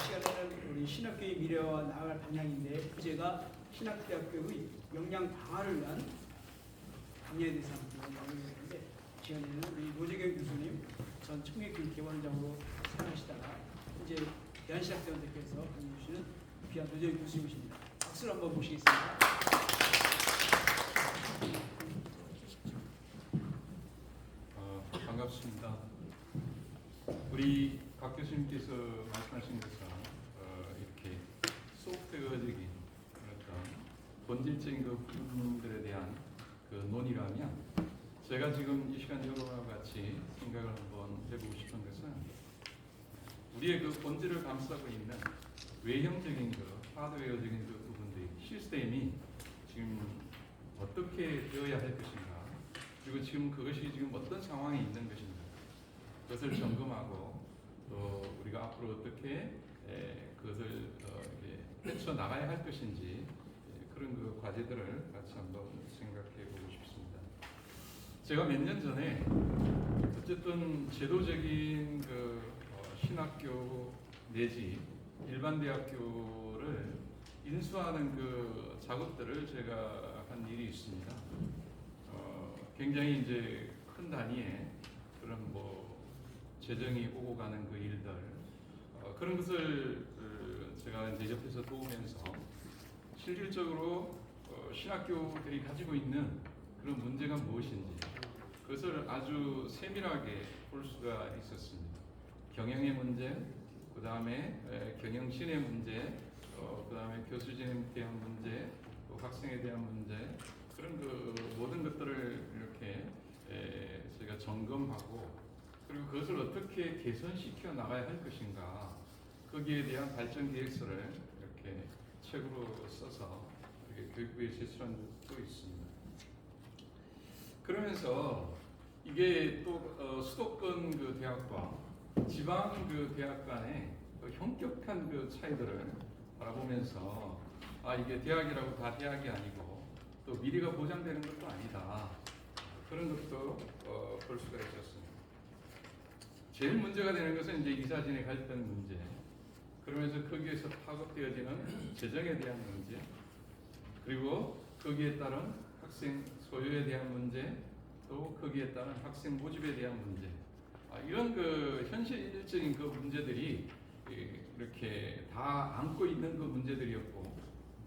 시간에는 우리 신학교의 미래와 나아갈 방향인데 주제가 신학대학교의 역량 강화를 위한 강의에 대해서 나누는데 시간에는 우리 노재경 교수님 전 청계교육개발원장으로 생활하시다가 이제 대한신학대원대표에서 강의 주시는 귀한 노재경 교수님이십니다. 박수를 한번 모시겠습니다. 반갑습니다. 우리 박 교수님께서 말씀하신 것처럼 이렇게 소프트웨어적인 어떤 본질적인 그 부분들에 대한 그 논의라면 제가 지금 이 시간 여러분과 같이 생각을 한번 해보고 싶은 것은 우리의 그 본질을 감싸고 있는 외형적인 그 하드웨어적인 그 부분들이 시스템이 지금 어떻게 되어야 할 것인가, 그리고 지금 그것이 지금 어떤 상황에 있는 것인가, 그것을 점검하고 또 우리가 앞으로 어떻게 그것을 헤쳐 나가야 할 것인지 그런 그 과제들을 같이 한번 생각해 보고 싶습니다. 제가 몇 년 전에 어쨌든 제도적인 그 신학교 내지 일반 대학교를 인수하는 그 작업들을 제가 한 일이 있습니다. 굉장히 이제 큰 단위의 그런 뭐 재정이 오고 가는 그 일들, 그런 것을 제가 이제 옆에서 도우면서 실질적으로 신학교들이 가지고 있는 그런 문제가 무엇인지 그것을 아주 세밀하게 볼 수가 있었습니다. 경영의 문제, 그 다음에 경영진의 문제, 그 다음에 교수진에 대한 문제, 또 학생에 대한 문제, 그런 그 모든 것들을 이렇게 저희가 점검하고, 그리고 그것을 어떻게 개선시켜 나가야 할 것인가, 거기에 대한 발전 계획서를 이렇게 책으로 써서 교육부에 제출한 적도 있습니다. 그러면서 이게 또 수도권 그 대학과 지방 그 대학 간의 그 현격한 그 차이들을 바라보면서 이게 대학이라고 다 대학이 아니고 또 미래가 보장되는 것도 아니다, 그런 것도 볼 수가 있었습니다. 제일 문제가 되는 것은 이제 이사진의 갈등 문제, 그러면서 거기에서 파급되어지는 재정에 대한 문제, 그리고 거기에 따른 학생 소유에 대한 문제, 또 거기에 따른 학생 모집에 대한 문제, 이런 그 현실적인 그 문제들이 이렇게 다 안고 있는 그 문제들이었고,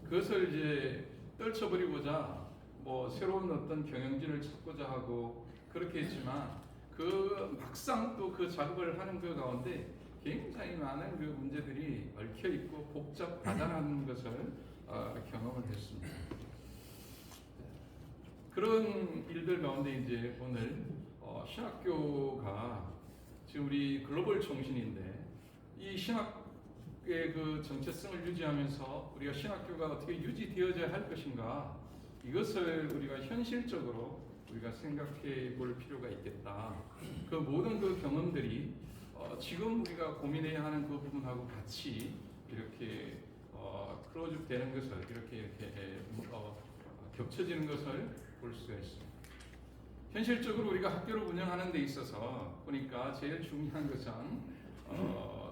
그것을 이제 떨쳐버리고자 뭐 새로운 어떤 경영진을 찾고자 하고 그렇게 했지만, 그 막상 또 그 작업을 하는 그 가운데 굉장히 많은 그 문제들이 얽혀 있고 복잡하다는 것을 경험을 했습니다. 그런 일들 가운데 이제 오늘 신학교가 지금 우리 글로벌 총신인데, 이 신학의 그 정체성을 유지하면서 우리가 신학교가 어떻게 유지되어져야 할 것인가, 이것을 우리가 현실적으로 우리가 생각해 볼 필요가 있겠다. 그 모든 그 경험들이 지금 우리가 고민해야 하는 그 부분하고 같이 이렇게 클로즈업 되는 것을 이렇게 겹쳐지는 것을 볼 수가 있습니다. 현실적으로 우리가 학교를 운영하는 데 있어서 보니까 제일 중요한 것은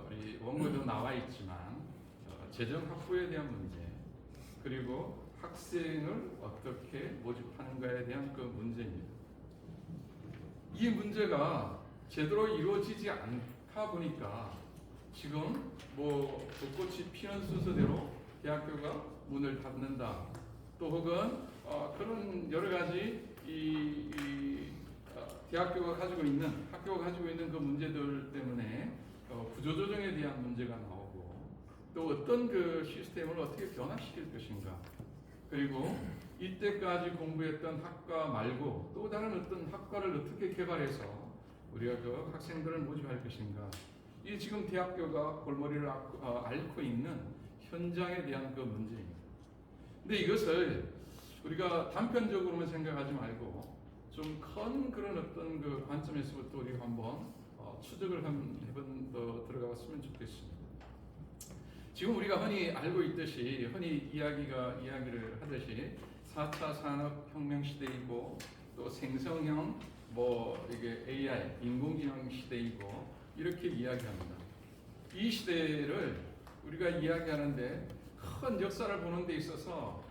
우리 원고에도 나와 있지만 재정 확보에 대한 문제, 그리고 학생을 어떻게 모집하는가에 대한 그 문제입니다. 이 문제가 제대로 이루어지지 않다 보니까 지금 뭐 벚꽃이 피는 순서대로 대학교가 문을 닫는다, 또 혹은 그런 여러 가지 대학교가 가지고 있는, 학교가 가지고 있는 그 문제들 때문에 구조조정에 대한 문제가 나오고, 또 어떤 그 시스템을 어떻게 변화시킬 것인가, 그리고 이때까지 공부했던 학과 말고 또 다른 어떤 학과를 어떻게 개발해서 우리가 그 학생들을 모집할 것인가, 이 지금 대학교가 골머리를 앓고 있는 현장에 대한 그 문제입니다. 근데 이것을 우리가 단편적으로만 생각하지 말고 좀 큰 그런 어떤 그 관점에서부터 우리가 한번 추적을 해본 들어가봤으면 좋겠습니다. 지금 우리가 흔히 알고 있듯이, 흔히 이야기를 하듯이 4차 산업혁명 시대이고 또 생성형 이게 AI 인공지능 시대이고, 이렇게 이야기합니다. 이 시대를 우리가 이야기하는데 큰 역사를 보는 데 있어서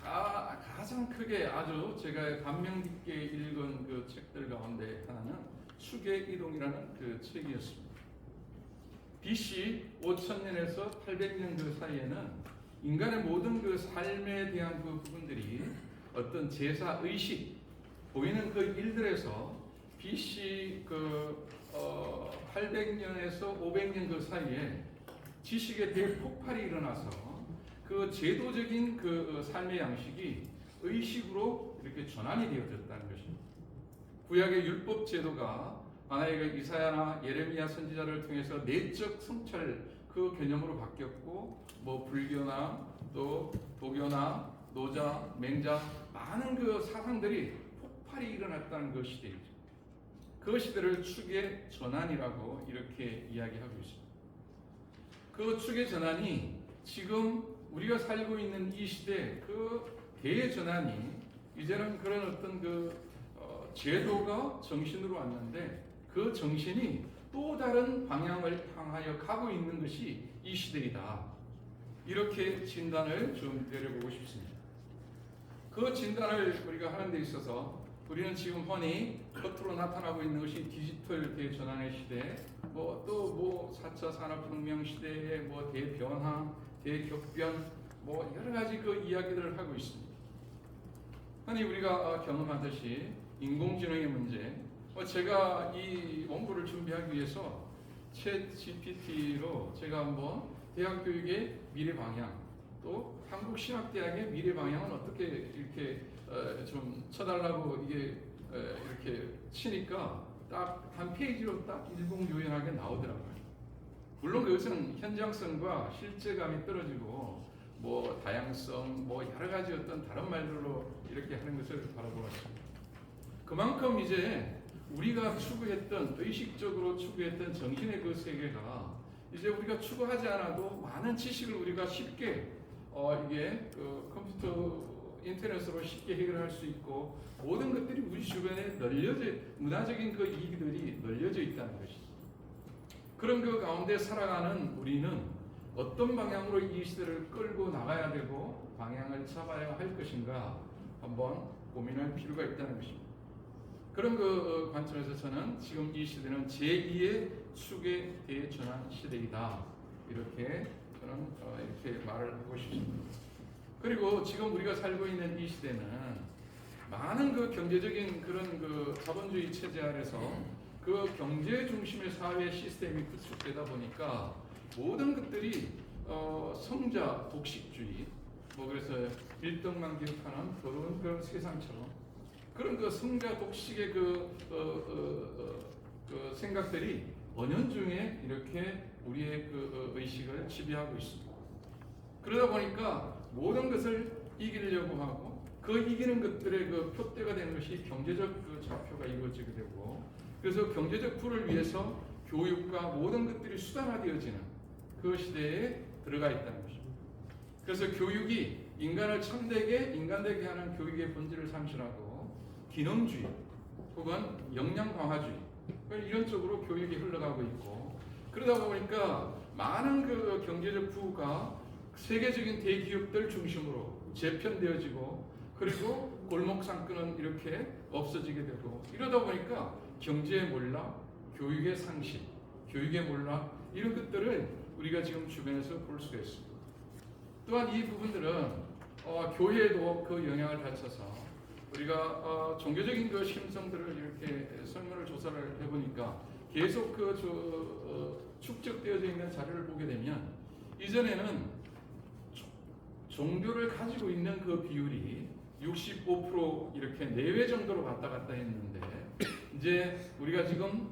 가장 크게 아주 제가 감명 깊게 읽은 그 책들 가운데 하나는 축의 이동이라는 그 책이었습니다. BC 5000년에서 800년 그 사이에는 인간의 모든 그 삶에 대한 그 부분들이 어떤 제사 의식 보이는 그 일들에서 BC 800년에서 500년 그 사이에 지식의 대폭발이 일어나서 그 제도적인 그 삶의 양식이 의식으로 이렇게 전환이 되어졌다는 것입니다. 구약의 율법 제도가 하나의 그 이사야나 예레미야 선지자를 통해서 내적 성찰 그 개념으로 바뀌었고, 뭐 불교나 또 도교나 노자, 맹자 많은 그 사상들이 폭발이 일어났다는 그 시대이죠. 그 시대를 축의 전환이라고 이렇게 이야기하고 있습니다. 그 축의 전환이 지금 우리가 살고 있는 이 시대 그 대전환이 이제는 그런 어떤 제도가 정신으로 왔는데 그 정신이 또 다른 방향을 향하여 가고 있는 것이 이 시대이다. 이렇게 진단을 좀 내려보고 싶습니다. 그 진단을 우리가 하는 데 있어서 우리는 지금 흔히 겉으로 나타나고 있는 것이 디지털 대전환의 시대, 또 4차 산업혁명 시대의 대변화, 대격변, 여러 가지 그 이야기들을 하고 있습니다. 흔히 우리가 경험하듯이 인공지능의 문제, 제가 이 원고를 준비하기 위해서 챗 GPT로 제가 한번 대학 교육의 미래 방향, 또 한국신학대학의 미래 방향은 어떻게 이렇게 좀 쳐달라고 이게 이렇게 치니까 딱 한 페이지로 딱 일목요연하게 나오더라고요. 물론 그것은 현장성과 실제감이 떨어지고 다양성, 여러 가지 어떤 다른 말들로 이렇게 하는 것을 바라보았습니다. 그만큼 이제 우리가 추구했던, 의식적으로 추구했던 정신의 그 세계가 이제 우리가 추구하지 않아도 많은 지식을 우리가 쉽게 이게 컴퓨터 인터넷으로 쉽게 해결할 수 있고, 모든 것들이 우리 주변에 문화적인 그 이익들이 널려져 있다는 것이죠. 그런 그 가운데 살아가는 우리는 어떤 방향으로 이 시대를 끌고 나가야 되고 방향을 잡아야 할 것인가 한번 고민할 필요가 있다는 것입니다. 그런 그 관점에서 저는 지금 이 시대는 제2의 축의 대전환 시대이다. 이렇게 저는 이렇게 말을 하고 싶습니다. 그리고 지금 우리가 살고 있는 이 시대는 많은 그 경제적인 그런 그 자본주의 체제 아래서 그 경제 중심의 사회 시스템이 구축되다 보니까 모든 것들이 성자 독식주의, 그래서 일등만 기억하는 더러운 그런 세상처럼 그런 그 성자 독식의 그 생각들이 은연중에 이렇게 우리의 그 의식을 지배하고 있습니다. 그러다 보니까 모든 것을 이기려고 하고 그 이기는 것들의 그 표대가 되는 것이 경제적 그 좌표가 이루어지게 되고, 그래서 경제적 부를 위해서 교육과 모든 것들이 수단화되어지는 그 시대에 들어가 있다는 것입니다. 그래서 교육이 인간을 참되게 인간되게 하는 교육의 본질을 상실하고 기능주의 혹은 역량 강화주의 이런 쪽으로 교육이 흘러가고 있고, 그러다 보니까 많은 그 경제적 부가 세계적인 대기업들 중심으로 재편되어지고, 그리고 골목 상권은 이렇게 없어지게 되고, 이러다 보니까 경제의 몰락, 교육의 상실, 교육의 몰락 이런 것들을 우리가 지금 주변에서 볼 수가 있습니다. 또한 이 부분들은 교회에도 그 영향을 받쳐서 우리가 종교적인 그 심성들을 이렇게 설문을 조사를 해보니까 계속 축적되어져 있는 자료를 보게 되면 이전에는 종교를 가지고 있는 그 비율이 65% 이렇게 내외 정도로 왔다 갔다 했는데, 이제 우리가 지금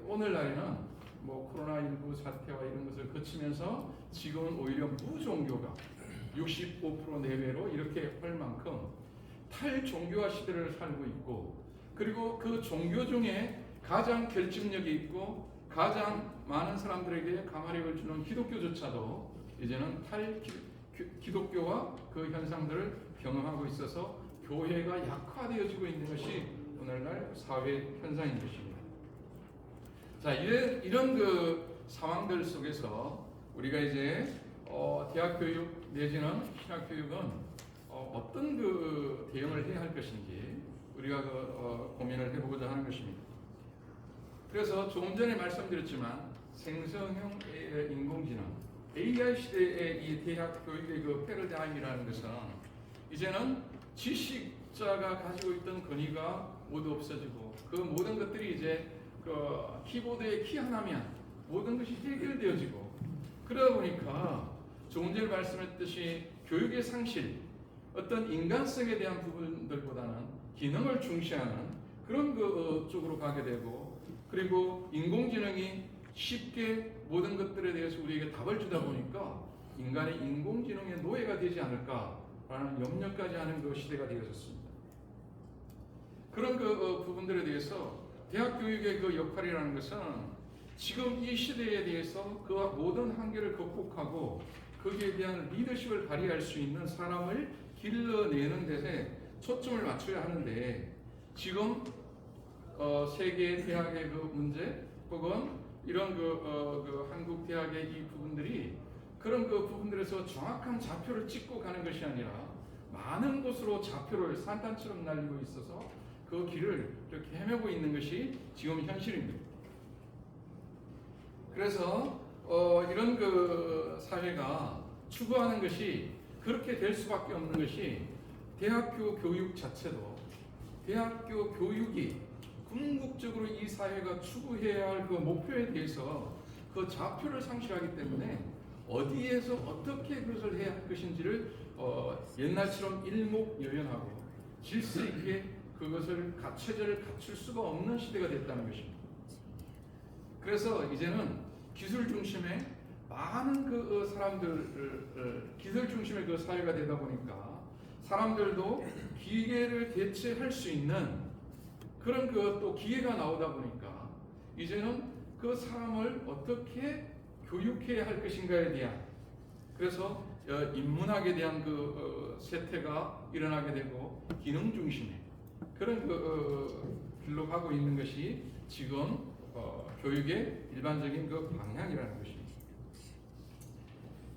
오늘날에는 코로나19 사태와 이런 것을 거치면서 지금은 오히려 무종교가 65% 내외로 이렇게 할 만큼 탈종교화 시대를 살고 있고, 그리고 그 종교 중에 가장 결집력이 있고 가장 많은 사람들에게 강화력을 주는 기독교조차도 이제는 기독교와 그 현상들을 경험하고 있어서 교회가 약화되어지고 있는 것이 오늘날 사회 현상인 것입니다. 자, 이런 그 상황들 속에서 우리가 이제 대학 교육 내지는 신학 교육은 어떤 그 대응을 해야 할 것인지 우리가 고민을 해보고자 하는 것입니다. 그래서 조금 전에 말씀드렸지만 생성형 인공지능 AI 시대의 이 대학 교육의 그 패러다임이라는 것은 이제는 지식자가 가지고 있던 권위가 모두 없어지고 그 모든 것들이 이제 그 키보드에 키 하나면 모든 것이 해결되어지고 그러다 보니까 조금 전에 말씀했듯이 교육의 상실 어떤 인간성에 대한 부분들보다는 기능을 중시하는 그런 그 쪽으로 가게 되고 그리고 인공지능이 쉽게 모든 것들에 대해서 우리에게 답을 주다 보니까 인간의 인공지능의 노예가 되지 않을까라는 염려까지 하는 그 시대가 되어졌습니다. 그런 그 부분들에 대해서 대학 교육의 그 역할이라는 것은 지금 이 시대에 대해서 그 모든 한계를 극복하고 거기에 대한 리더십을 발휘할 수 있는 사람을 길러내는 데에 초점을 맞춰야 하는데 지금 세계 대학의 그 문제 혹은 이런 그 한국 대학의 이 부분들이 그런 그 부분들에서 정확한 좌표를 찍고 가는 것이 아니라 많은 곳으로 좌표를 산탄처럼 날리고 있어서 그 길을 이렇게 헤매고 있는 것이 지금 현실입니다. 그래서 이런 그 사회가 추구하는 것이 그렇게 될 수밖에 없는 것이 대학교 교육 자체도 대학교 교육이 궁극적으로 이 사회가 추구해야 할 그 목표에 대해서 그 좌표를 상실하기 때문에 어디에서 어떻게 그것을 해야 할 것인지를 옛날처럼 일목요연하고 질서 있게 그것을 체제를 갖출 수가 없는 시대가 됐다는 것입니다. 그래서 이제는 기술 중심의 많은 그 사람들 기술 중심의 그 사회가 되다 보니까 사람들도 기계를 대체할 수 있는 그런 그 또 기회가 나오다 보니까 이제는 그 사람을 어떻게 교육해야 할 것인가에 대한 그래서 인문학에 대한 그 세태가 일어나게 되고 기능 중심의 그런 그 길로 가고 있는 것이 지금 교육의 일반적인 그 방향이라는 것입니다.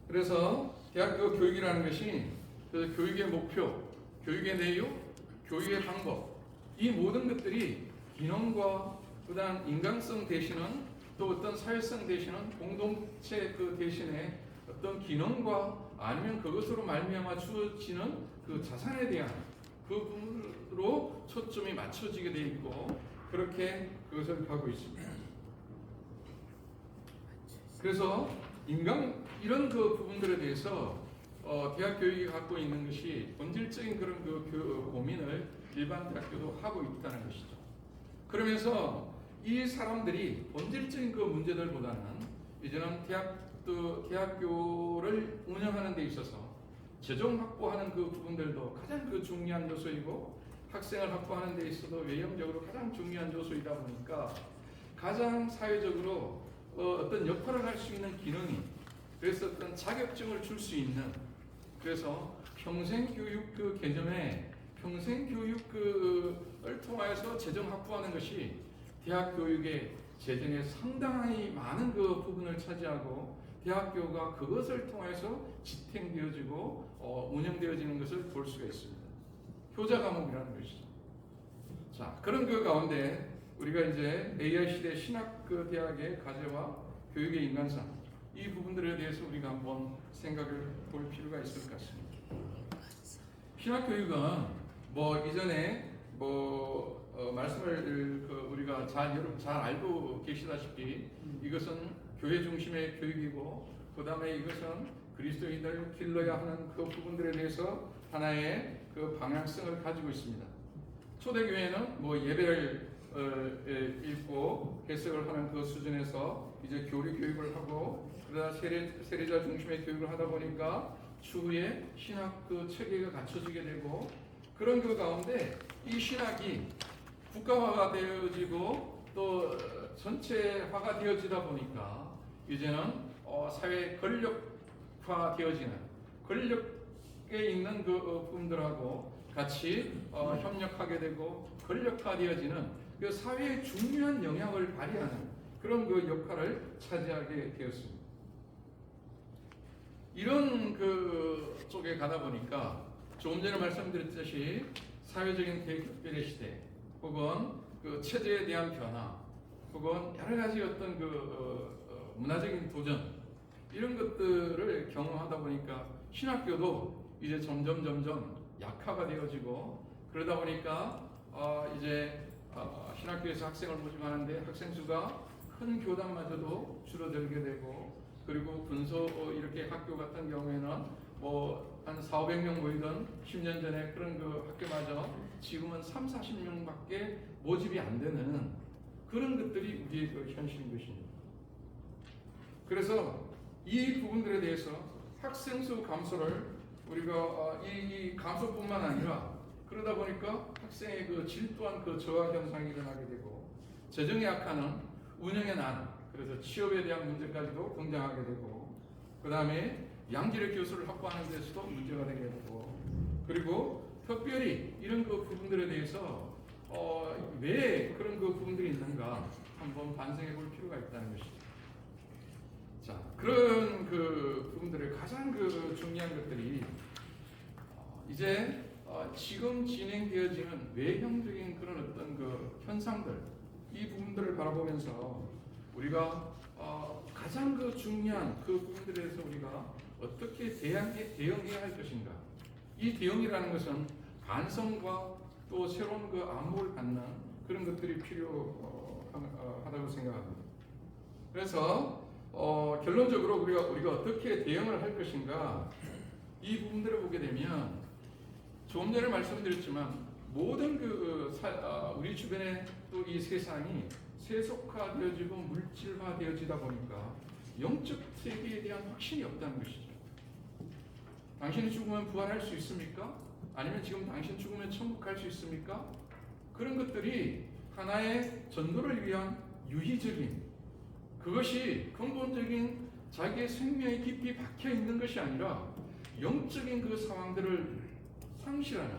그래서 대학교 교육이라는 것이 그 교육의 목표, 교육의 내용, 교육의 방법 이 모든 것들이 기능과 그다음 인간성 대신은 또 어떤 사회성 대신은 공동체 그 대신에 어떤 기능과 아니면 그것으로 말미암아 주어지는 그 자산에 대한 그 부분으로 초점이 맞춰지게 돼 있고 그렇게 그것을 가고 있습니다. 그래서 이런 그 부분들에 대해서 대학 교육이 갖고 있는 것이 본질적인 그런 그 고민을 일반 대학교도 하고 있다는 것이죠. 그러면서 이 사람들이 본질적인 그 문제들보다는 이제는 대학교를 운영하는 데 있어서 재정 확보하는 그 부분들도 가장 그 중요한 요소이고 학생을 확보하는 데 있어서 외형적으로 가장 중요한 요소이다 보니까 가장 사회적으로 어떤 역할을 할 수 있는 기능이 그래서 어떤 자격증을 줄 수 있는 그래서 평생교육 그 개념에 평생교육 그를 통해서 재정 확보하는 것이 대학 교육의 재정에 상당히 많은 그 부분을 차지하고 대학교가 그것을 통해서 지탱되어지고 운영되어지는 것을 볼 수가 있습니다. 효자 과목이라는 것이죠. 자, 그런 그 가운데 우리가 이제 AI 시대 신학 그 대학의 과제와 교육의 인간상 이 부분들에 대해서 우리가 한번 생각을 볼 필요가 있을 것 같습니다. 신학 교육은 뭐 이전에 말씀을 우리가 잘 알고 계시다시피 이것은 교회 중심의 교육이고 그 다음에 이것은 그리스도인을 길러야 하는 그 부분들에 대해서 하나의 그 방향성을 가지고 있습니다. 초대교회는 뭐 예배를 읽고 해석을 하는 그 수준에서 이제 교리 교육을 하고 그러다 세례자 중심의 교육을 하다 보니까 추후에 신학 그 체계가 갖춰지게 되고 그런 그 가운데 이 신학이 국가화가 되어지고 또 전체화가 되어지다 보니까 이제는 사회 권력화 되어지는 권력에 있는 그 부분들하고 같이 협력하게 되고 권력화 되어지는 그 사회에 중요한 영향을 발휘하는 그런 그 역할을 차지하게 되었습니다. 이런 그 쪽에 가다 보니까 조금 전에 말씀드렸듯이 사회적인 대격변의 시대, 혹은 그 체제에 대한 변화, 혹은 여러 가지 어떤 그 문화적인 도전, 이런 것들을 경험하다 보니까 신학교도 이제 점점 약화가 되어지고, 그러다 보니까 이제 신학교에서 학생을 모집하는데 학생 수가 큰 교단마저도 줄어들게 되고, 그리고 분소 이렇게 학교 같은 경우에는 뭐 한 400~500명 모이던 10년 전에 그런 그 학교마저 지금은 30~40명밖에 모집이 안 되는 그런 것들이 우리의 그 현실인 것입니다. 그래서 이 부분들에 대해서 학생 수 감소를 우리가 이 감소뿐만 아니라, 그러다 보니까 학생의 그 질 또한 그 저하 현상이 일어나게 되고, 재정의 약화는 운영의 난, 그래서 취업에 대한 문제까지도 등장하게 되고, 그 다음에 양질의 교수를 확보하는 데서도 문제가 되게 되고, 그리고 특별히 이런 그 부분들에 대해서 왜 그런 그 부분들이 있는가 한번 반성해 볼 필요가 있다는 것입니다. 자, 그런 그 부분들의 가장 그 중요한 것들이 이제 지금 진행되어지는 외형적인 그런 어떤 그 현상들, 이 부분들을 바라보면서 우리가 가장 그 중요한 그 부분들에 대해서 우리가 어떻게 대응해야 할 것인가. 이 대응이라는 것은 반성과 또 새로운 그 안목을 갖는 그런 것들이 필요하다고 생각합니다. 그래서 결론적으로 우리가 어떻게 대응을 할 것인가, 이 부분들을 보게 되면 조금 전에 말씀드렸지만 모든 우리 주변의 또 이 세상이 세속화되어지고 물질화되어지다 보니까 영적 세계에 대한 확신이 없다는 것이죠. 당신이 죽으면 부활할 수 있습니까? 아니면 지금 당신 죽으면 천국 갈 수 있습니까? 그런 것들이 하나의 전도를 위한 유희적인, 그것이 근본적인 자기의 생명에 깊이 박혀 있는 것이 아니라 영적인 그 상황들을 상실하는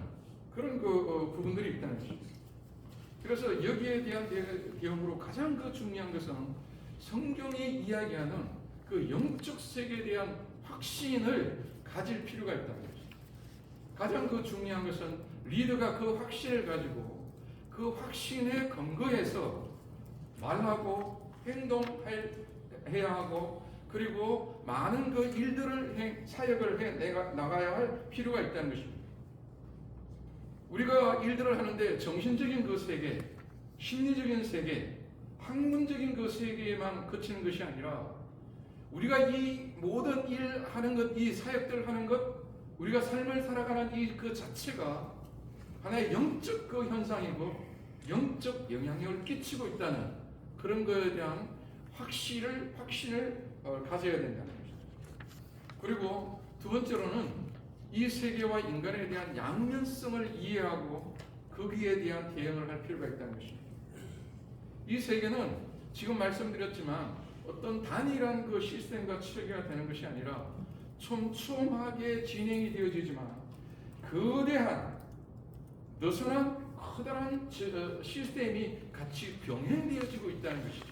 그런 그 부분들이 있다는 것입니다. 그래서 여기에 대한 대응으로 가장 그 중요한 것은 성경이 이야기하는 그 영적 세계에 대한 확신을 가질 필요가 있다는 것입니다. 가장 그 중요한 것은 리더가 그 확신을 가지고 그 확신에 근거해서 말하고 행동해야 하고, 그리고 많은 그 일들을 사역을 해 나가야 할 필요가 있다는 것입니다. 우리가 일들을 하는데 정신적인 그 세계, 심리적인 세계, 학문적인 그 세계에만 그치는 것이 아니라 우리가 이 모든 일 하는 것, 이 사역들 하는 것, 우리가 삶을 살아가는 이 그 자체가 하나의 영적 그 현상이고 영적 영향력을 끼치고 있다는 그런 것에 대한 확신을 가져야 된다는 것이죠. 그리고 두 번째로는 이 세계와 인간에 대한 양면성을 이해하고 거기에 대한 대응을 할 필요가 있다는 것입니다. 이 세계는 지금 말씀드렸지만 어떤 단일한 그 시스템과 체계가 되는 것이 아니라 촘촘하게 진행이 되어지지만 거대한 느슨한 커다란 시스템이 같이 병행되어지고 있다는 것이죠.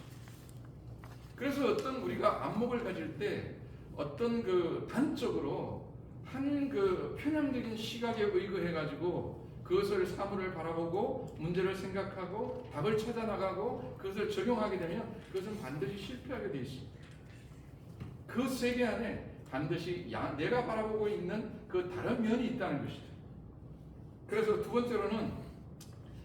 그래서 어떤 우리가 안목을 가질 때 어떤 그 단적으로 한 그 편향적인 시각에 의거해 가지고 그것을 사물을 바라보고 문제를 생각하고 답을 찾아 나가고 그것을 적용하게 되면 그것은 반드시 실패하게 되어 있습니다. 그 세계 안에 반드시 내가 바라보고 있는 그 다른 면이 있다는 것이죠. 그래서 두 번째로는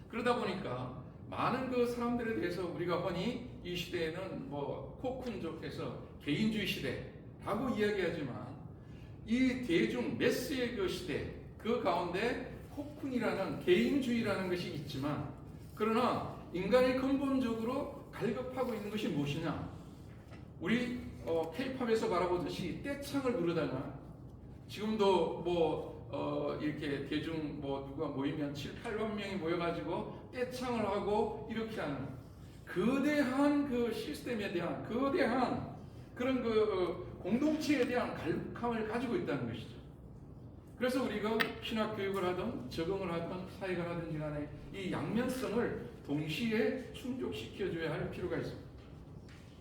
그러다 보니까 많은 그 사람들에 대해서 우리가 흔히 이 시대에는 뭐 코쿤족에서 개인주의 시대라고 이야기하지만 이 대중 매스의 그 시대, 그 가운데 코쿤이라는 개인주의라는 것이 있지만, 그러나 인간이 근본적으로 갈급하고 있는 것이 무엇이냐? 우리 K-팝에서 바라보듯이 떼창을 부르다가 지금도 이렇게 대중 누가 모이면 7~8만 명이 모여가지고 떼창을 하고 이렇게 하는 거대한 그 시스템에 대한 거대한 그런 그 공동체에 대한 갈급함을 가지고 있다는 것이죠. 그래서 우리가 신학 교육을 하든 적응을 하든 사역을 하든지 간에 이 양면성을 동시에 충족시켜줘야 할 필요가 있습니다.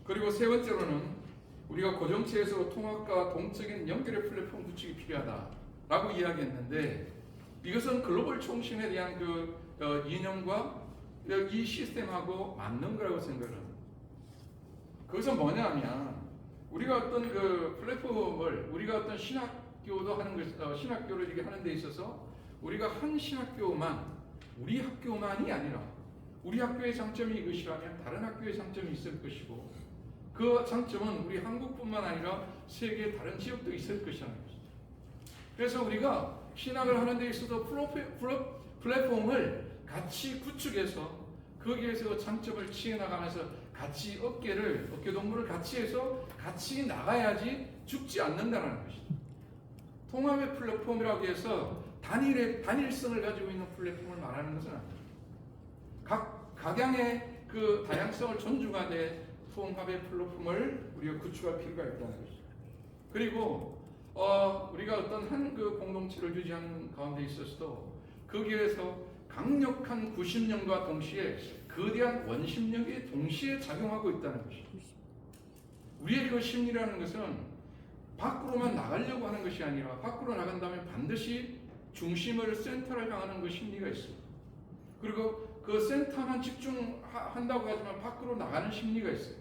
그리고 세 번째로는 우리가 고정체에서 통합과 동적인 연결의 플랫폼 구축이 필요하다라고 이야기했는데, 이것은 글로벌 통신에 대한 이념과 이 시스템하고 맞는 거라고 생각을 합니다. 그것은 뭐냐면, 우리가 어떤 플랫폼을, 우리가 어떤 신학교도 하는 것, 신학교를 이렇게 하는 데 있어서 우리가 한 신학교만, 우리 학교만이 아니라 우리 학교의 장점이 이것이라면 다른 학교의 장점이 있을 것이고, 그 장점은 우리 한국뿐만 아니라 세계 다른 지역도 있을 것이라는 것이죠. 그래서 우리가 신학을 하는 데 있어서 플랫폼을 같이 구축해서 거기에서 장점을 취해나가면서 같이 어깨동무를 같이 해서 같이 나가야지 죽지 않는다는 것이죠. 통합의 플랫폼이라고 해서 단일성을 가지고 있는 플랫폼을 말하는 것은 아닙니다. 각양의 그 다양성을 존중하되 통합의 플랫폼을 우리가 구축할 필요가 있다는 것이죠. 그리고 우리가 어떤 한 공동체를 유지하는 가운데 있어서도 거기에서 강력한 구심력과 동시에 거대한 원심력이 동시에 작용하고 있다는 것이죠. 우리의 그 심리라는 것은 밖으로만 나가려고 하는 것이 아니라, 밖으로 나간다면 반드시 중심을 센터를 향하는 그 심리가 있습니다. 그리고 그 센터만 집중한다고 하지만 밖으로 나가는 심리가 있어요.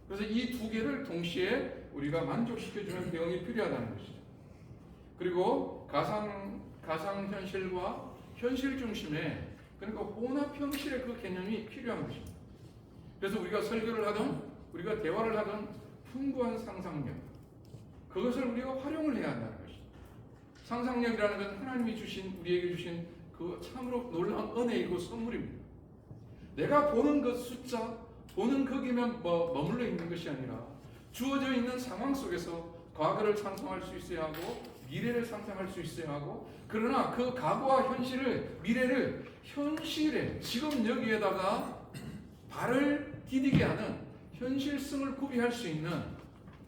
그래서 이 두 개를 동시에 우리가 만족시켜주는 대응이 필요하다는 것이죠. 그리고 가상현실과 현실 중심의, 그러니까 혼합 형식의 그 개념이 필요한 것입니다. 그래서 우리가 설교를 하든 우리가 대화를 하든 풍부한 상상력, 그것을 우리가 활용을 해야 한다는 것이죠. 상상력이라는 건 하나님이 우리에게 주신 그 참으로 놀라운 은혜이고 선물입니다. 내가 보는 그 숫자, 보는 거기만 머물러 있는 것이 아니라 주어져 있는 상황 속에서 과거를 상상할 수 있어야 하고 미래를 상상할 수 있어야 하고, 그러나 그 과거와 미래를 현실에, 지금 여기에다가 발을 디디게 하는 현실성을 구비할 수 있는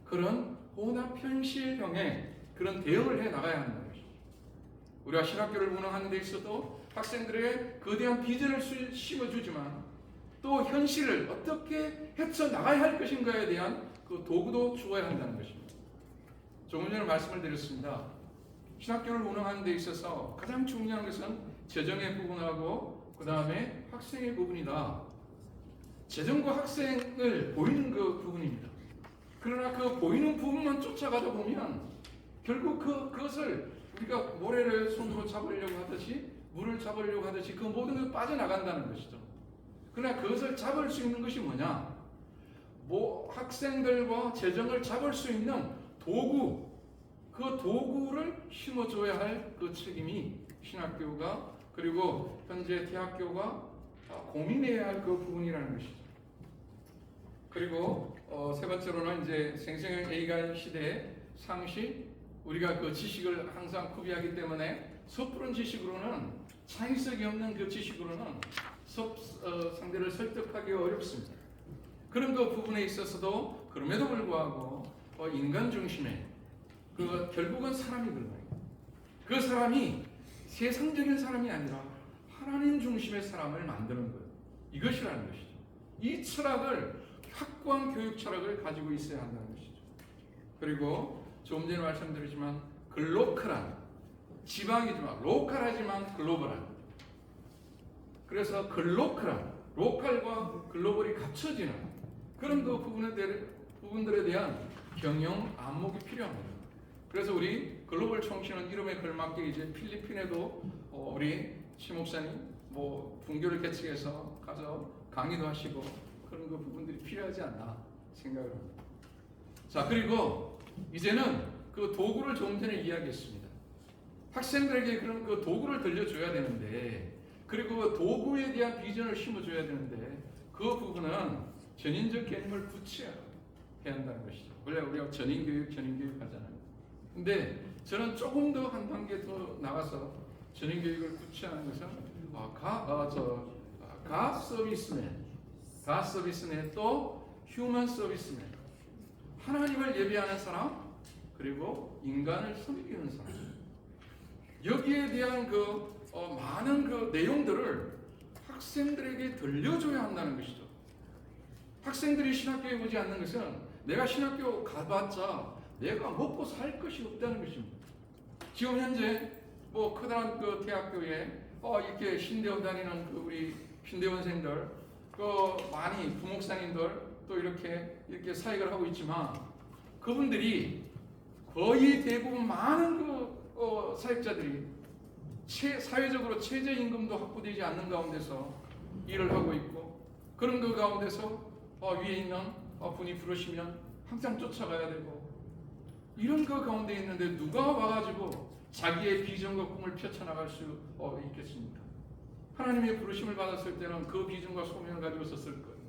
그런 혼합 현실형의 그런 대응을 해 나가야 한다는 것이죠. 우리가 신학교를 운영하는 데 있어도 학생들에게 거대한 비전을 심어주지만 또 현실을 어떻게 헤쳐나가야 할 것인가에 대한 그 도구도 주어야 한다는 것입니다. 조금 전에 말씀을 드렸습니다. 신학교를 운영하는 데 있어서 가장 중요한 것은 재정의 부분하고 그 다음에 학생의 부분이다. 재정과 학생을 보이는 그 부분입니다. 그러나 그 보이는 부분만 쫓아가다 보면 결국 그것을 우리가 모래를 손으로 잡으려고 하듯이, 물을 잡으려고 하듯이 그 모든 것이 빠져나간다는 것이죠. 그러나 그것을 잡을 수 있는 것이 뭐냐? 학생들과 재정을 잡을 수 있는 도구, 그 도구를 심어줘야 할 그 책임이 신학교가, 그리고 현재 대학교가 고민해야 할 그 부분이라는 것이죠. 그리고 세 번째로는 이제 생생형 A가 시대의 상식, 우리가 그 지식을 항상 구비하기 때문에 섣부른 지식으로는, 창의성이 없는 그 지식으로는 상대를 설득하기 어렵습니다. 그런 그 부분에 있어서도 그럼에도 불구하고 인간 중심의 결국은 사람이거든요. 그 사람이 세상적인 사람이 아니라 하나님 중심의 사람을 만드는 거예요. 이것이라는 것이죠. 이 철학을, 확고한 교육 철학을 가지고 있어야 한다는 것이죠. 그리고 조금 전에 말씀드렸지만 글로컬한, 지방이지만 로컬하지만 글로벌한, 그래서 글로컬한, 로컬과 글로벌이 갖춰지는 그런 그 부분들에 대한 경영 안목이 필요합니다. 그래서 우리 글로벌 총신은 이름에 걸맞게 이제 필리핀에도 우리 시 목사님 분교를 개척해서 가서 강의도 하시고 그런 그 부분들이 필요하지 않나 생각을 합니다. 자, 그리고 이제는 그 도구를 조금 전에 이야기했습니다. 학생들에게 그런 그 도구를 들려줘야 되는데, 그리고 그 도구에 대한 비전을 심어줘야 되는데, 그 부분은 전인적 개념을 구체화해야 한다는 것이죠. 원래 우리가 전인교육 하잖아요. 근데 저는 조금 더 한 단계 더 나가서 전인교육을 구체화하는 것은 가 서비스맨 또 휴먼 서비스맨, 하나님을 예배하는 사람, 그리고 인간을 섬기는 사람, 여기에 대한 많은 그 내용들을 학생들에게 들려줘야 한다는 것이죠. 학생들이 신학교에 오지 않는 것은 내가 신학교 가봤자 내가 먹고 살 것이 없다는 것입니다. 지금 현재 뭐 커다란 그 대학교에 이렇게 신대원 다니는 그 우리 신대원생들, 그 많이 부목사님들 또 이렇게 사역을 하고 있지만 그분들이 거의 대부분 많은 그 사역자들이 사회적으로 최저임금도 확보되지 않는 가운데서 일을 하고 있고 그런 그 가운데서 위에 있는 분이 부르시면 항상 쫓아가야 되고 이런 그 가운데 있는데 누가 와가지고 자기의 비전과 꿈을 펼쳐나갈 수 있겠습니까? 하나님의 부르심을 받았을 때는 그 비전과 소명을 가지고 썼을 거예요.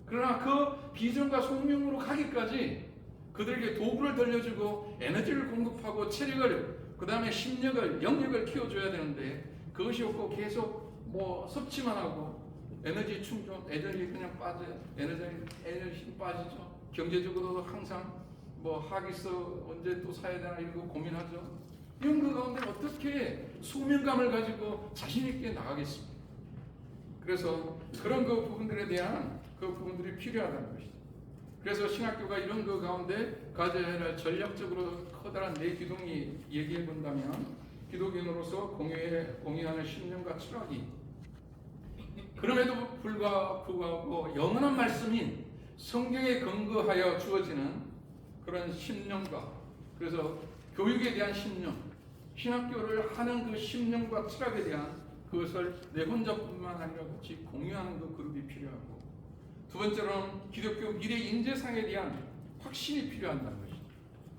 그러나 그 비전과 소명으로 가기까지 그들에게 도구를 돌려주고 에너지를 공급하고 체력을 그 다음에 심력을 영역을 키워줘야 되는데 그것이 없고 계속 뭐 섭취만 하고 에너지 충전, 에너지 그냥 빠져, 에너지 빠지죠. 경제적으로도 항상 뭐 하기서 언제 또 사야 되나 이런 거 고민하죠. 이런 그 가운데 어떻게 소명감을 가지고 자신 있게 나가겠습니까? 그래서 그런 그 부분들에 대한 그 부분들이 필요하다는 것이죠. 그래서 신학교가 이런 그 가운데 가져야 할 전략적으로 커다란 네 기둥이 얘기해 본다면 기독인으로서 공유하는 신념과 철학이 그럼에도 불구하고 영원한 말씀인 성경에 근거하여 주어지는 그런 신념과 그래서 교육에 대한 신념, 신학교를 하는 그 신념과 철학에 대한 그것을 내 혼자뿐만 아니라 같이 공유하는 그 그룹이 필요하고 두 번째로는 기독교 미래 인재상에 대한 확신이 필요한다는 것이죠.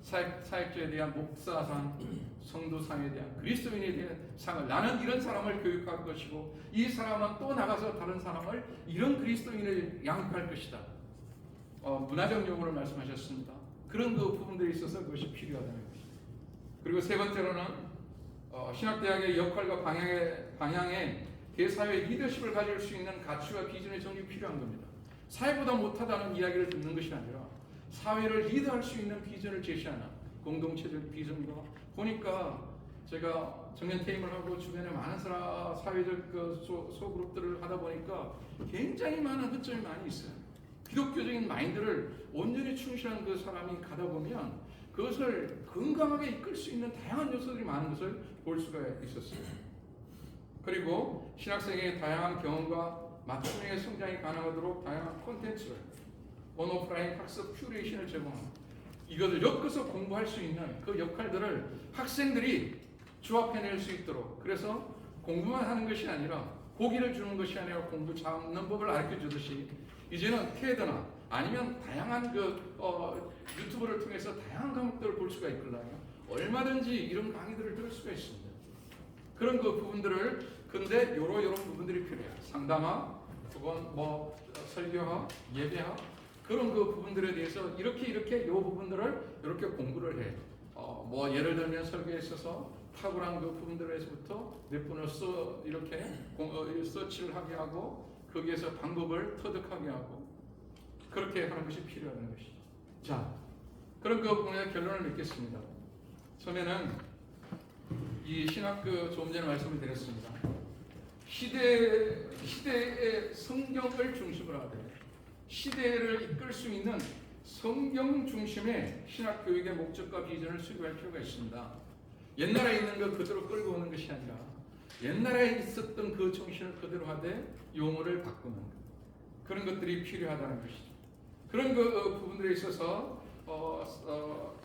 사역자에 대한 목사상, 성도상에 대한 그리스도인에 대한 상을 나는 이런 사람을 교육할 것이고 이 사람은 또 나가서 다른 사람을 이런 그리스도인을 양육할 것이다. 문화적 용어를 말씀하셨습니다. 그런 그 부분들이 있어서 그것이 필요하다는 것이죠. 그리고 세 번째로는 신학대학의 역할과 방향에 대사회 리더십을 가질 수 있는 가치와 비전의 정립이 필요한 겁니다. 사회보다 못하다는 이야기를 듣는 것이 아니라 사회를 리드할 수 있는 비전을 제시하는 공동체적 비전과 보니까 제가 정년 퇴임을 하고 주변에 많은 사회적 그 소그룹들을 하다 보니까 굉장히 많은 허점이 많이 있어요. 기독교적인 마인드를 온전히 충실한 그 사람이 가다 보면 그것을 건강하게 이끌 수 있는 다양한 요소들이 많은 것을 볼 수가 있었어요. 그리고 신학생의 다양한 경험과 맞춤형의 성장이 가능하도록 다양한 콘텐츠를 온오프라인 학습 큐레이션을 제공합니다. 이것을 엮어서 공부할 수 있는 그 역할들을 학생들이 조합해낼 수 있도록 그래서 공부만 하는 것이 아니라 고기를 주는 것이 아니라 공부 잡는 법을 가르쳐 주듯이 이제는 테드나 아니면 다양한 그 유튜브를 통해서 다양한 과목들을 볼 수가 있거든요. 얼마든지 이런 강의들을 들을 수가 있습니다. 그런 그 부분들을 근데 이런 부분들이 필요해요. 상담학, 혹은 뭐 설교학, 예배학 그런 그 부분들에 대해서 이렇게 이 부분들을 이렇게 공부를 해. 뭐 예를 들면 설교에 있어서 탁월한 그 부분들에서부터 몇 분을 이렇게 서치를 하게 하고 거기에서 방법을 터득하게 하고 그렇게 하는 것이 필요한 것이죠. 자, 그런 그 부분의 결론을 맺겠습니다. 처음에는 이 신학 조금 전에 말씀을 드렸습니다. 시대의 성경을 중심으로 하되 시대를 이끌 수 있는 성경 중심의 신학 교육의 목적과 비전을 수립할 필요가 있습니다. 옛날에 있는 것 그대로 끌고 오는 것이 아니라 옛날에 있었던 그 정신을 그대로 하되 용어를 바꾸는 그런 것들이 필요하다는 것이죠. 그런 그 부분들에 있어서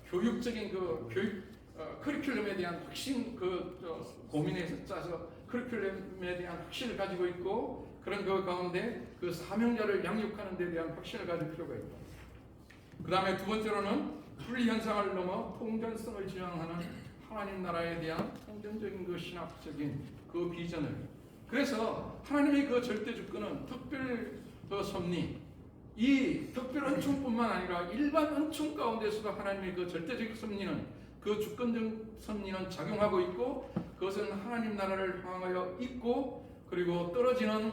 교육적인 그 교육 커리큘럼에 대한 확신 고민해서 짜서 커리큘럼에 대한 확신을 가지고 있고 그런 그 가운데 그 사명자를 양육하는 데 대한 확신을 가질 필요가 있다. 그 다음에 두 번째로는 분리 현상을 넘어 통전성을 지향하는 하나님 나라에 대한 통전적인 그 신학적인 그 비전을 그래서 하나님의 그 절대 주권은 특별 섭리 이 특별 은총뿐만 아니라 일반 은총 가운데서도 하나님의 그 절대적 섭리는 그 주권적 섭리는 작용하고 있고 그것은 하나님 나라를 향하여 있고 그리고 떨어지는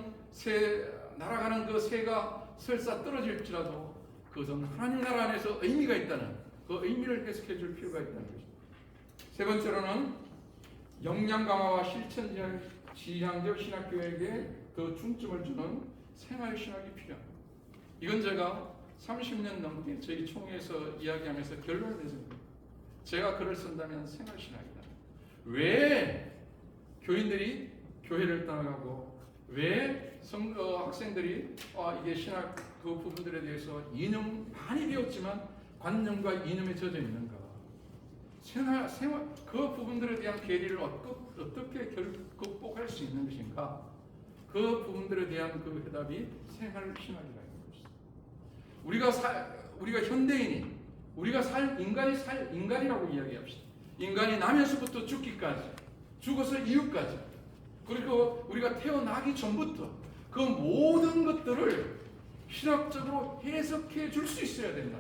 날아가는 그 새가 설사 떨어질지라도 그것은 하나님 나라 안에서 의미가 있다는 그 의미를 해석해 줄 필요가 있다는 것입니다. 세 번째로는 역량 강화와 실천 지향적 신학 교육에 그 중점을 주는 생활 신학이 필요합니다. 이건 제가 30년 넘게 저희 총회에서 이야기하면서 결론을 내습니다. 제가 글을 쓴다면 생활신학이다. 왜 교인들이 교회를 떠나가고 왜 학생들이 이게 신학 그 부분들에 대해서 이념 많이 배웠지만 관념과 이념에 젖어 있는가? 생활 그 부분들에 대한 괴리를 어떻게 극복할 수 있는 것인가? 그 부분들에 대한 그 해답이 생활신학이라는 것입니다. 우리가 현대인이 인간이라고 이야기합시다. 인간이 나면서부터 죽기까지, 죽어서 이후까지, 그리고 우리가 태어나기 전부터 그 모든 것들을 신학적으로 해석해 줄 수 있어야 된다.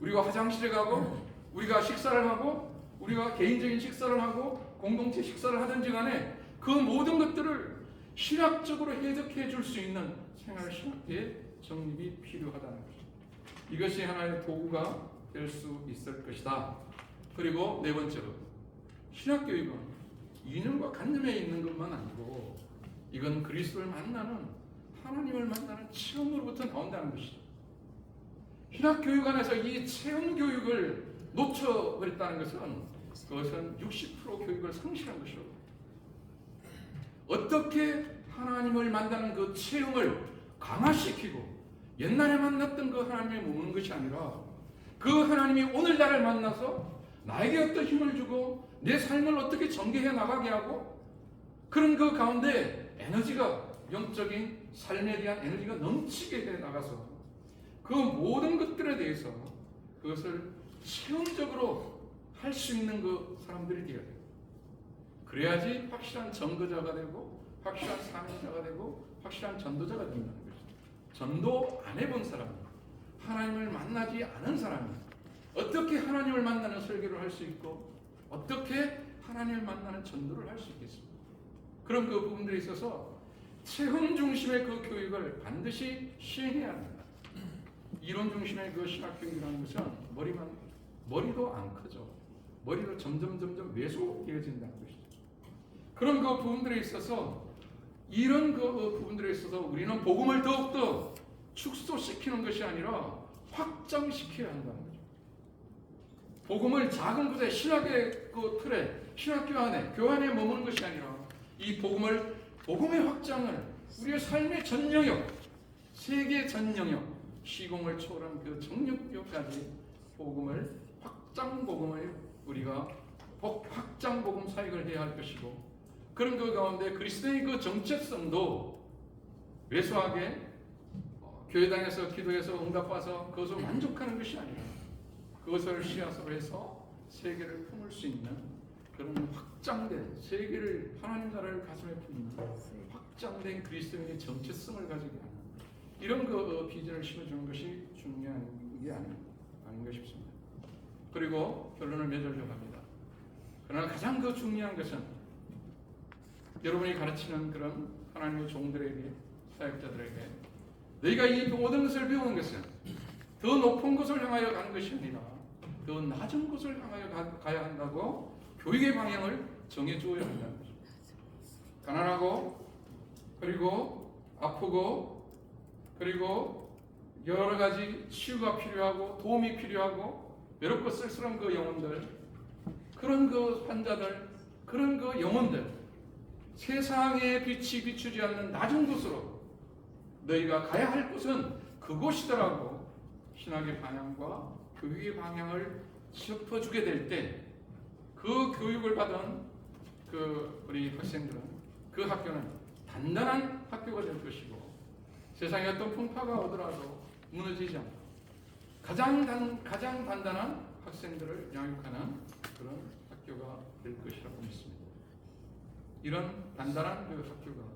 우리가 화장실에 가고, 우리가 식사를 하고, 우리가 개인적인 식사를 하고, 공동체 식사를 하든지 간에 그 모든 것들을 신학적으로 해석해 줄 수 있는 생활신학의 정립이 필요하다는 것입니다. 이것이 하나의 도구가 될 수 있을 것이다. 그리고 네 번째로, 신학교육은 이념과 관념에 있는 것만 아니고 이건 그리스도를 만나는, 하나님을 만나는 체험으로부터 나온다는 것이죠. 신학교육 안에서 이 체험교육을 놓쳐버렸다는 것은 그것은 60% 교육을 상실한 것이고, 어떻게 하나님을 만나는 그 체험을 강화시키고 옛날에 만났던 그 하나님을 모으는 것이 아니라 그 하나님이 오늘 나를 만나서 나에게 어떤 힘을 주고 내 삶을 어떻게 전개해 나가게 하고, 그런 그 가운데 에너지가, 영적인 삶에 대한 에너지가 넘치게 해 나가서 그 모든 것들에 대해서 그것을 체험적으로 할 수 있는 그 사람들이 되어야 돼요. 그래야지 확실한 전거자가 되고 확실한 사명자가 되고 확실한 전도자가 된다는 것이죠. 전도 안 해본 사람, 하나님을 만나지 않은 사람이 어떻게 하나님을 만나는 설교를 할 수 있고 어떻게 하나님을 만나는 전도를 할 수 있겠습니까? 그런 그 부분들에 있어서 체험 중심의 그 교육을 반드시 시행해야 합니다. 이론 중심의 그 신학 교육이라는 것은 머리도 안 크죠. 머리도 점점 왜소되어진다는 것이죠. 그런 그 부분들에 있어서, 이런 그 부분들에 있어서 우리는 복음을 더욱더 축소시키는 것이 아니라 확장시켜야 한다는 거죠. 복음을 작은 곳에 신학의 그 틀에, 신학교 안에, 교환에 머무는 것이 아니라 이 복음의 확장을 우리의 삶의 전 영역, 세계 전 영역, 시공을 초월한 그 정육교까지 확장 복음을 우리가 확장 복음 사역을 해야 할 것이고, 그런 그 가운데 그리스도의 그 정체성도 왜소하게 교회당에서 기도해서 응답받아서 그것을 만족하는 것이 아니라 그것을 씨앗으로 해서 세계를 품을 수 있는 그런 확장된, 세계를, 하나님 나라를 가슴에 품는 확장된 그리스도인의 정체성을 가지게 하는 이런 그 비전을 심어주는 것이 중요한 게 아닌가 싶습니다. 그리고 결론을 맺으려고 합니다. 그러나 가장 그 중요한 것은 여러분이 가르치는 그런 하나님의 종들에게, 사역자들에게 너희가 이 모든 것을 배우는 것은 더 높은 곳을 향하여 가는 것이 아니라 더 낮은 곳을 향하여 가야 한다고 교육의 방향을 정해주어야 한다는 것입니다. 가난하고, 그리고 아프고, 그리고 여러 가지 치유가 필요하고 도움이 필요하고 외롭고 쓸쓸한 그 영혼들, 그런 그 환자들, 그런 그 영혼들, 세상의 빛이 비추지 않는 낮은 곳으로 너희가 가야 할 곳은 그곳이더라고 신학의 방향과 교육의 방향을 짚어주게 될 때 그 교육을 받은 그 우리 학생들은, 그 학교는 단단한 학교가 될 것이고 세상에 어떤 풍파가 오더라도 무너지지 않고 가장 단단한 학생들을 양육하는 그런 학교가 될 것이라고 믿습니다. 이런 단단한 그 학교가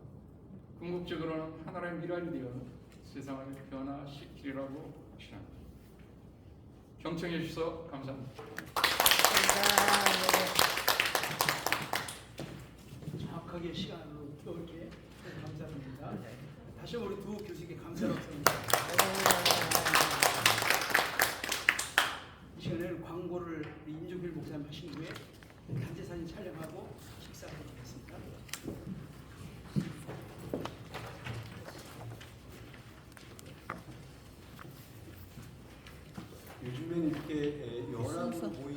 궁극적으로는 하나님의 미랄이 되어 세상을 변화시키리라고 확신합니다. 경청해 주셔서 감사합니다. 정확하게 시간으로 이렇게 감사합니다. 다시 한번 우리 두 교수께 감사를 드립니다. 이 시간에는 광고를 임종필 목사님 하신 후에 단체 사진 촬영하고 식사하도록 하겠습니다. 요즘엔 이렇게 연합으로 순서. 모여